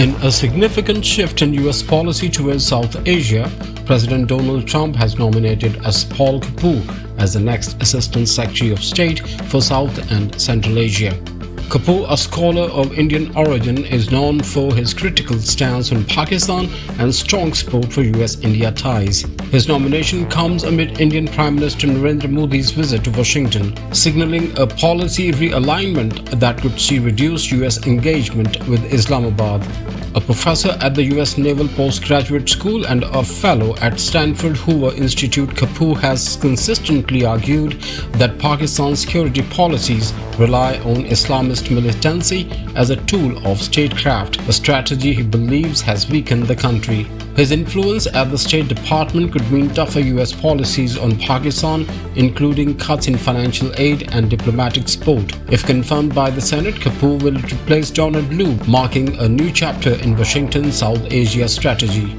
In a significant shift in U.S. policy towards South Asia, President Donald Trump has nominated Paul Kapoor as the next Assistant Secretary of State for South and Central Asia. Kapoor, a scholar of Indian origin, is known for his critical stance on Pakistan and strong support for US-India ties. His nomination comes amid Indian Prime Minister Narendra Modi's visit to Washington, signaling a policy realignment that could see reduced US engagement with Islamabad. A professor at the U.S. Naval Postgraduate School and a fellow at Stanford Hoover Institute, Kapoor has consistently argued that Pakistan's security policies rely on Islamist militancy as a tool of statecraft, a strategy he believes has weakened the country. His influence at the State Department could mean tougher U.S. policies on Pakistan, including cuts in financial aid and diplomatic support. If confirmed by the Senate, Kapoor will replace Donald Lu, marking a new chapter in Washington's South Asia strategy.